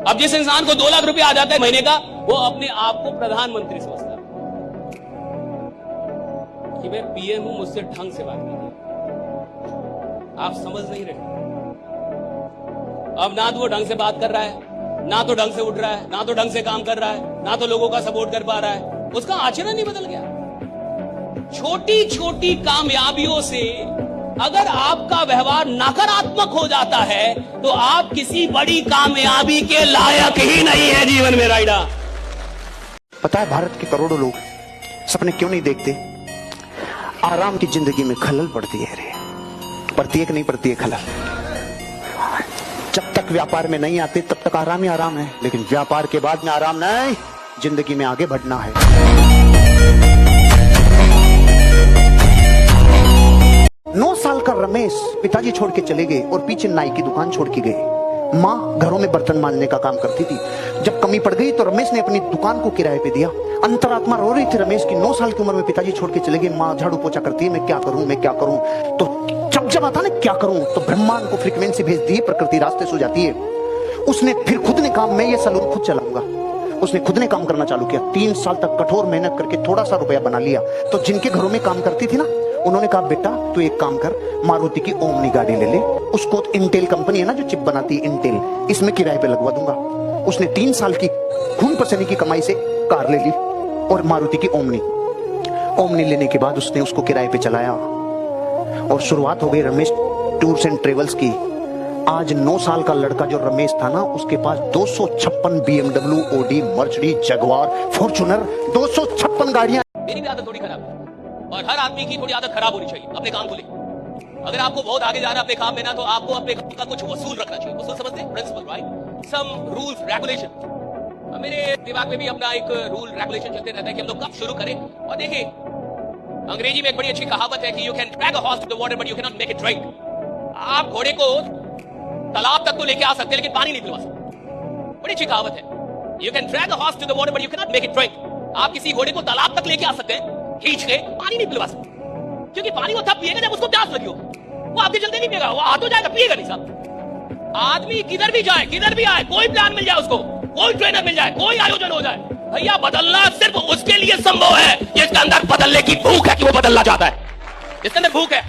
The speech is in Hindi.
अब जिस इंसान को 2 लाख रुपया आ जाता है महीने का, वो अपने आप को प्रधानमंत्री समझता है कि मैं पीएम हूं, मुझसे ढंग से बात कीजिए। आप समझ नहीं रहे। अब ना तो वो ढंग से बात कर रहा है, ना तो ढंग से उठ रहा है, ना तो ढंग से काम कर रहा है, ना तो लोगों का सपोर्ट कर पा रहा है। उसका आचरण ही बदल गया। छोटी छोटी कामयाबियों से अगर आपका व्यवहार नकारात्मक हो जाता है तो आप किसी बड़ी कामयाबी के लायक ही नहीं है जीवन में। राइडा, पता है भारत के करोड़ों लोग सपने क्यों नहीं देखते? आराम की जिंदगी में खलल पड़ती है रे। पड़ती है कि नहीं पड़ती है खलल? जब तक व्यापार में नहीं आते तब तक आराम ही आराम है, लेकिन व्यापार के बाद में आराम नहीं, जिंदगी में आगे बढ़ना है। 9 साल का रमेश पिताजी छोड़ के चले गए और पीछे नाई की दुकान छोड़ के गए। माँ घरों में बर्तन मांजने का काम करती थी। जब कमी पड़ गई तो रमेश ने अपनी दुकान को किराए पे दिया। अंतरात्मा रो रही थी रमेश की। 9 साल की उम्र में पिताजी छोड़ के चले गए। माँ झाड़ू पोछा करती है, मैं क्या करूं, मैं क्या करूं। तो जब आता ना क्या करूं, तो ब्रह्मांड को फ्रीक्वेंसी भेज दी, प्रकृति रास्ते सो जाती है। उसने फिर खुद ने काम, मैं ये सैलून खुद चलाऊंगा। उसने खुद ने काम करना चालू किया। 3 साल तक कठोर मेहनत करके थोड़ा सा रुपया बना लिया। तो जिनके घरों में काम करती थी ना, उन्होंने कहा बेटा तू एक काम कर, मारुति की ओमनी गाड़ी ले ले। उसको इंटेल कंपनी है ना जो चिप बनाती है इंटेल, इसमें किराए पे लगवा दूंगा। उसने 3 साल की खून पसीने की कमाई से कार ले ली और मारुति की ओमनी लेने के बाद उसने उसको किराए पे चलाया और शुरुआत हो गई रमेश टूर्स एंड ट्रेवल्स की। आज 9 साल का लड़का जो रमेश था ना, उसके पास 256 BMW, Audi, Mercedes, Jaguar, Fortuner, 256 गाड़ियां। मेरी भी आदत थोड़ी खराब है और हर आदमी की थोड़ी आदत खराब होनी चाहिए अपने काम को लेकर। अगर आपको बहुत आगे जाना अपने काम में ना, तो आपको अपने काम का कुछ वसूल रखना चाहिए। वसूल समझते हैं? Principle, right? Some rules, regulation. मेरे दिमाग में भी अपना एक रूल रेगुलेशन चलते रहता है कि हम लोग कब शुरू करें। और देखिए, अंग्रेजी में एक बड़ी अच्छी कहावत है कि you can drag a horse to the water but you can not make it drink. आप घोड़े को तालाब तक तो लेके आ सकते हैं, लेकिन पानी नहीं पिलवा सकते। बड़ी अच्छी कहावत है, you can drag a horse to the water but you can not make it drink. आप किसी घोड़े को तालाब तक लेके आ सकते हैं खींच के, पानी नहीं पिलवा सकते, क्योंकि पानी वो तब पिएगा जब उसको प्यास लगी हो। वो आपके चलते नहीं पिएगा, वो आ तो जाएगा, पिएगा नहीं साहब। आदमी किधर भी जाए, किधर भी आए, कोई प्लान मिल जाए उसको, कोई ट्रेनर मिल जाए, कोई आयोजन हो जाए, भैया बदलना सिर्फ उसके लिए संभव है जिसके अंदर बदलने की भूख है, कि वो बदलना चाहता है, जिसके अंदर भूख है।